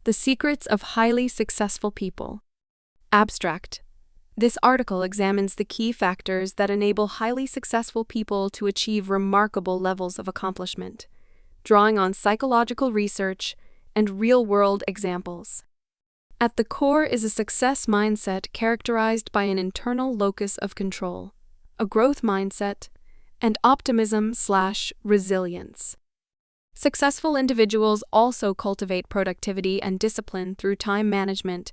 The Secrets of Highly Successful People. Abstract. This article examines the key factors that enable highly successful people to achieve remarkable levels of accomplishment, drawing on psychological research and real-world examples. At the core is a success mindset characterized by an internal locus of control, a growth mindset, and optimism/resilience. Successful individuals also cultivate productivity and discipline through time management,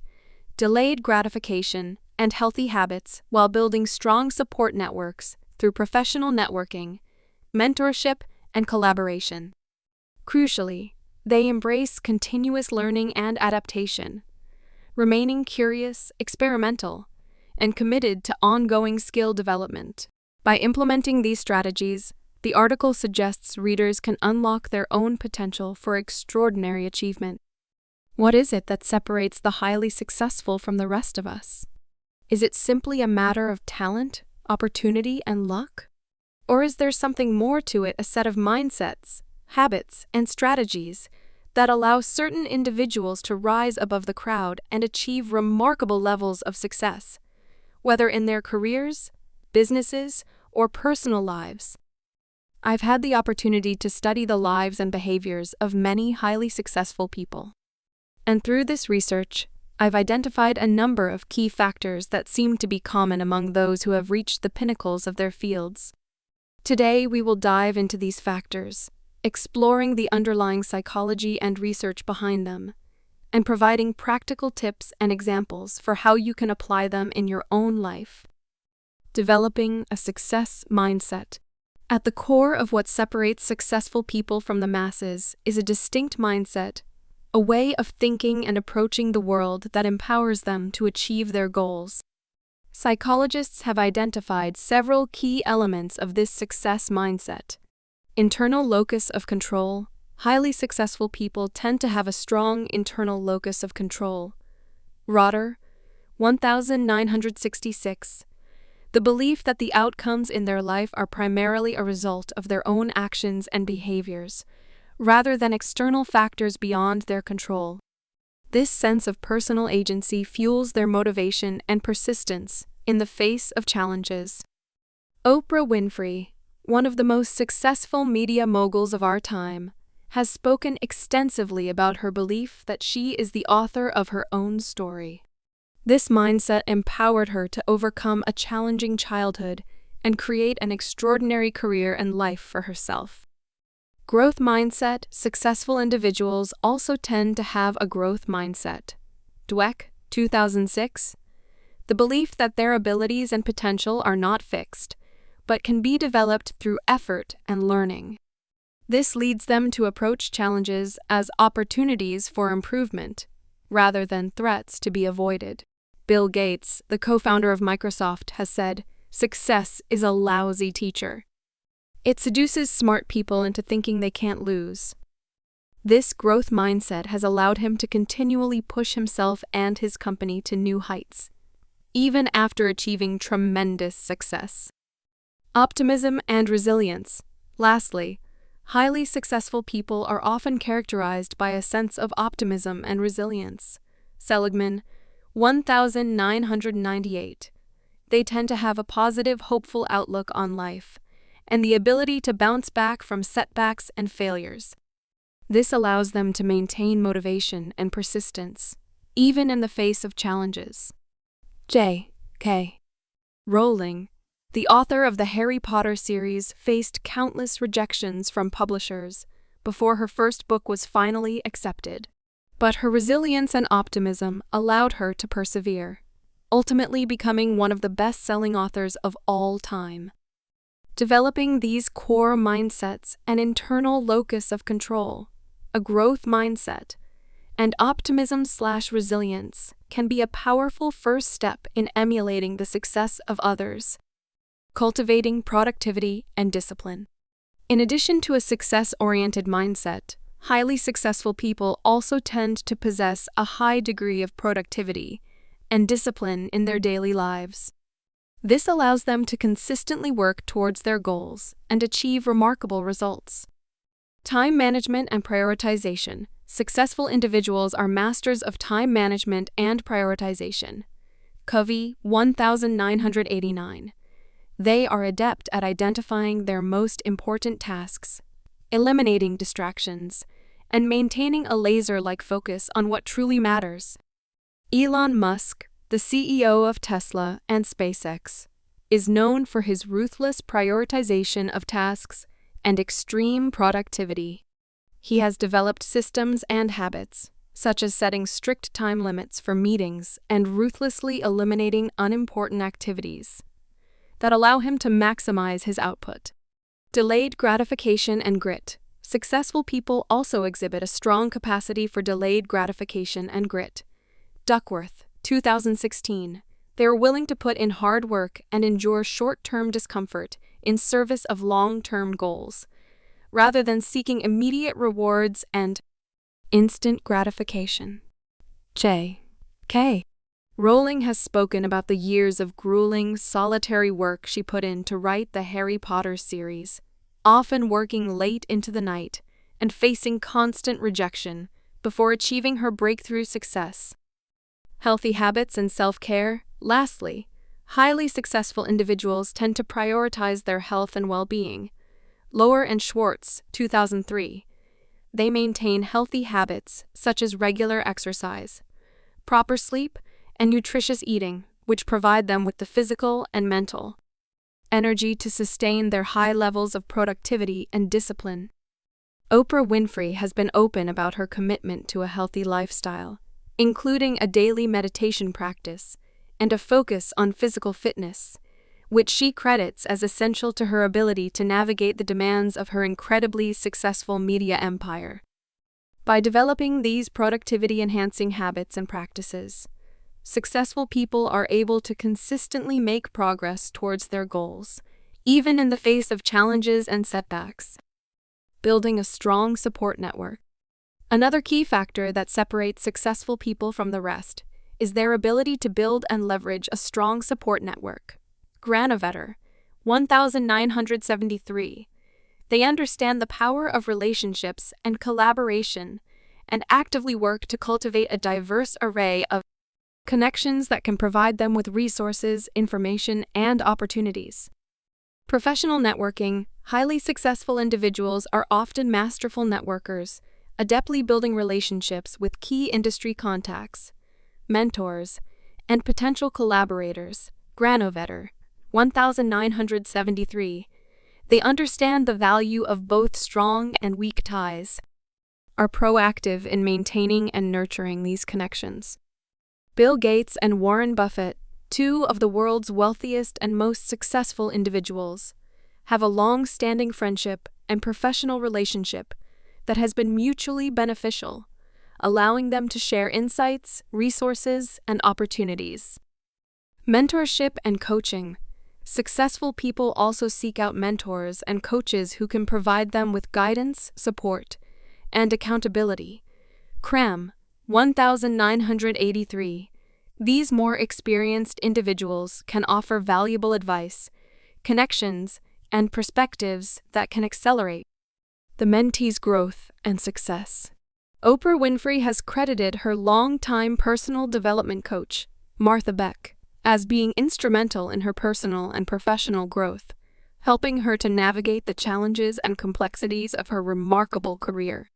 delayed gratification, and healthy habits while building strong support networks through professional networking, mentorship, and collaboration. Crucially, they embrace continuous learning and adaptation, remaining curious, experimental, and committed to ongoing skill development. By implementing these strategies, the article suggests readers can unlock their own potential for extraordinary achievement. What is it that separates the highly successful from the rest of us? Is it simply a matter of talent, opportunity, and luck? Or is there something more to it, a set of mindsets, habits, and strategies that allow certain individuals to rise above the crowd and achieve remarkable levels of success, whether in their careers, businesses, or personal lives? I've had the opportunity to study the lives and behaviors of many highly successful people. And through this research, I've identified a number of key factors that seem to be common among those who have reached the pinnacles of their fields. Today, we will dive into these factors, exploring the underlying psychology and research behind them, and providing practical tips and examples for how you can apply them in your own life. Developing a success mindset. At the core of what separates successful people from the masses is a distinct mindset, a way of thinking and approaching the world that empowers them to achieve their goals. Psychologists have identified several key elements of this success mindset. Internal locus of control. Highly successful people tend to have a strong internal locus of control. Rotter, 1966. The belief that the outcomes in their life are primarily a result of their own actions and behaviors, rather than external factors beyond their control. This sense of personal agency fuels their motivation and persistence in the face of challenges. Oprah Winfrey, one of the most successful media moguls of our time, has spoken extensively about her belief that she is the author of her own story. This mindset empowered her to overcome a challenging childhood and create an extraordinary career and life for herself. Growth mindset. Successful individuals also tend to have a growth mindset. Dweck, 2006. The belief that their abilities and potential are not fixed, but can be developed through effort and learning. This leads them to approach challenges as opportunities for improvement, rather than threats to be avoided. Bill Gates, the co-founder of Microsoft, has said, "Success is a lousy teacher. It seduces smart people into thinking they can't lose." This growth mindset has allowed him to continually push himself and his company to new heights, even after achieving tremendous success. Optimism and resilience. Lastly, highly successful people are often characterized by a sense of optimism and resilience. Seligman, 1998. They tend to have a positive, hopeful outlook on life, and the ability to bounce back from setbacks and failures. This allows them to maintain motivation and persistence, even in the face of challenges. J.K. Rowling, the author of the Harry Potter series, faced countless rejections from publishers before her first book was finally accepted. But her resilience and optimism allowed her to persevere, ultimately becoming one of the best-selling authors of all time. Developing these core mindsets, an internal locus of control, a growth mindset, and optimism/resilience can be a powerful first step in emulating the success of others. Cultivating productivity and discipline. In addition to a success-oriented mindset, highly successful people also tend to possess a high degree of productivity and discipline in their daily lives. This allows them to consistently work towards their goals and achieve remarkable results. Time management and prioritization. Successful individuals are masters of time management and prioritization. Covey, 1989. They are adept at identifying their most important tasks, eliminating distractions, and maintaining a laser-like focus on what truly matters. Elon Musk, the CEO of Tesla and SpaceX, is known for his ruthless prioritization of tasks and extreme productivity. He has developed systems and habits, such as setting strict time limits for meetings and ruthlessly eliminating unimportant activities, that allow him to maximize his output. Delayed gratification and grit. Successful people also exhibit a strong capacity for delayed gratification and grit. Duckworth, 2016. They are willing to put in hard work and endure short-term discomfort in service of long-term goals, rather than seeking immediate rewards and instant gratification. J.K. Rowling has spoken about the years of grueling, solitary work she put in to write the Harry Potter series, often working late into the night and facing constant rejection before achieving her breakthrough success. Healthy habits and self-care. Lastly, highly successful individuals tend to prioritize their health and well-being. Lower and Schwartz, 2003. They maintain healthy habits such as regular exercise, proper sleep, and nutritious eating, which provide them with the physical and mental energy to sustain their high levels of productivity and discipline. Oprah Winfrey has been open about her commitment to a healthy lifestyle, including a daily meditation practice and a focus on physical fitness, which she credits as essential to her ability to navigate the demands of her incredibly successful media empire. By developing these productivity-enhancing habits and practices, successful people are able to consistently make progress towards their goals, even in the face of challenges and setbacks. Building a strong support network. Another key factor that separates successful people from the rest is their ability to build and leverage a strong support network. Granovetter, 1973. They understand the power of relationships and collaboration and actively work to cultivate a diverse array of connections that can provide them with resources, information, and opportunities. Professional networking. Highly successful individuals are often masterful networkers, adeptly building relationships with key industry contacts, mentors, and potential collaborators. Granovetter, 1973. They understand the value of both strong and weak ties, are proactive in maintaining and nurturing these connections. Bill Gates and Warren Buffett, two of the world's wealthiest and most successful individuals, have a long-standing friendship and professional relationship that has been mutually beneficial, allowing them to share insights, resources, and opportunities. Mentorship and coaching. Successful people also seek out mentors and coaches who can provide them with guidance, support, and accountability. Cram, 1983. These more experienced individuals can offer valuable advice, connections, and perspectives that can accelerate the mentee's growth and success. Oprah Winfrey has credited her longtime personal development coach, Martha Beck, as being instrumental in her personal and professional growth, helping her to navigate the challenges and complexities of her remarkable career.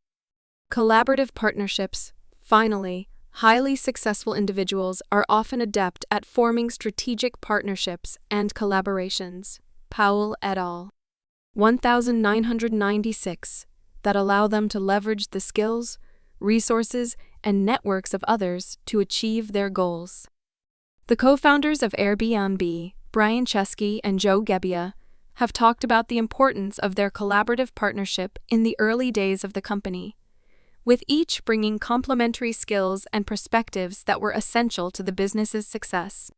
Collaborative partnerships. Finally, highly successful individuals are often adept at forming strategic partnerships and collaborations. Powell et al. 1996, that allow them to leverage the skills, resources, and networks of others to achieve their goals. The co-founders of Airbnb, Brian Chesky and Joe Gebbia, have talked about the importance of their collaborative partnership in the early days of the company, with each bringing complementary skills and perspectives that were essential to the business's success.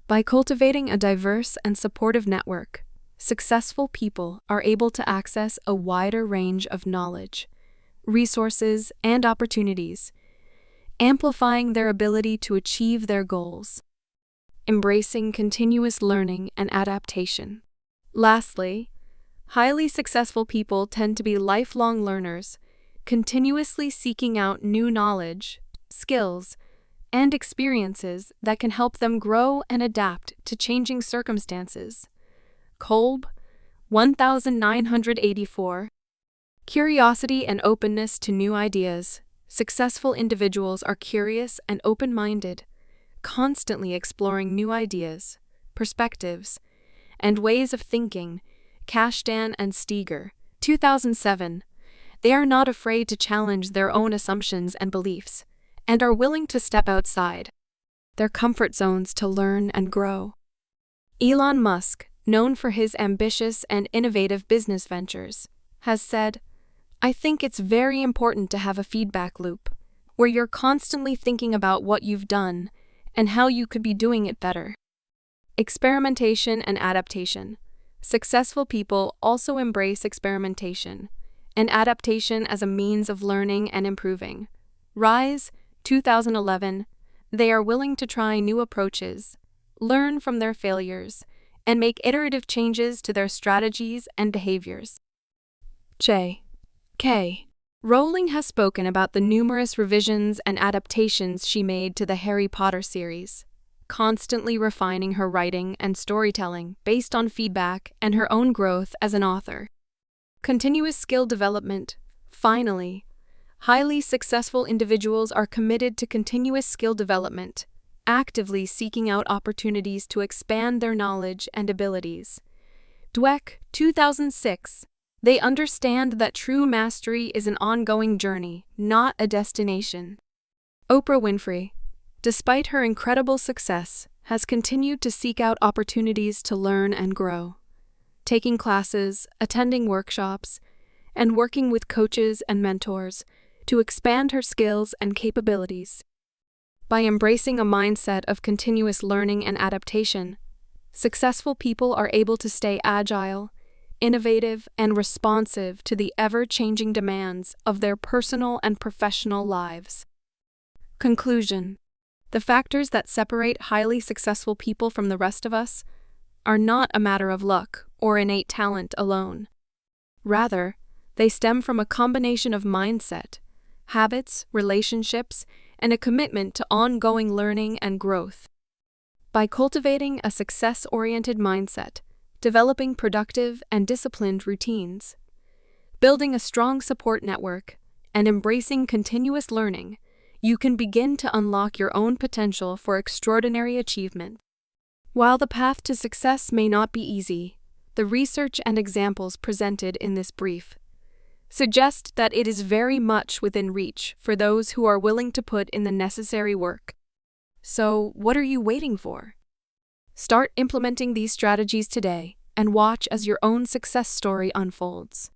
By cultivating a diverse and supportive network, successful people are able to access a wider range of knowledge, resources, and opportunities, amplifying their ability to achieve their goals. Embracing continuous learning and adaptation. Lastly, highly successful people tend to be lifelong learners, continuously seeking out new knowledge, skills, and experiences that can help them grow and adapt to changing circumstances. Kolb, 1984. Curiosity and openness to new ideas. Successful individuals are curious and open-minded, constantly exploring new ideas, perspectives, and ways of thinking. Kashdan and Steger, 2007. They are not afraid to challenge their own assumptions and beliefs, and are willing to step outside their comfort zones to learn and grow. Elon Musk, known for his ambitious and innovative business ventures, has said, "I think it's very important to have a feedback loop, where you're constantly thinking about what you've done and how you could be doing it better." Experimentation and adaptation. Successful people also embrace experimentation and adaptation as a means of learning and improving. Rise, 2011. They are willing to try new approaches, learn from their failures, and make iterative changes to their strategies and behaviors. J.K. Rowling has spoken about the numerous revisions and adaptations she made to the Harry Potter series, constantly refining her writing and storytelling based on feedback and her own growth as an author. Continuous skill development. Finally, highly successful individuals are committed to continuous skill development, actively seeking out opportunities to expand their knowledge and abilities. Dweck, 2006. They understand that true mastery is an ongoing journey, not a destination. Oprah Winfrey, despite her incredible success, has continued to seek out opportunities to learn and grow, taking classes, attending workshops, and working with coaches and mentors to expand her skills and capabilities. By embracing a mindset of continuous learning and adaptation, successful people are able to stay agile, innovative, and responsive to the ever-changing demands of their personal and professional lives. Conclusion. The factors that separate highly successful people from the rest of us are not a matter of luck or innate talent alone. Rather, they stem from a combination of mindset, habits, relationships, and a commitment to ongoing learning and growth. By cultivating a success-oriented mindset, developing productive and disciplined routines, building a strong support network, and embracing continuous learning, you can begin to unlock your own potential for extraordinary achievement. While the path to success may not be easy, the research and examples presented in this brief suggest that it is very much within reach for those who are willing to put in the necessary work. So, what are you waiting for? Start implementing these strategies today and watch as your own success story unfolds.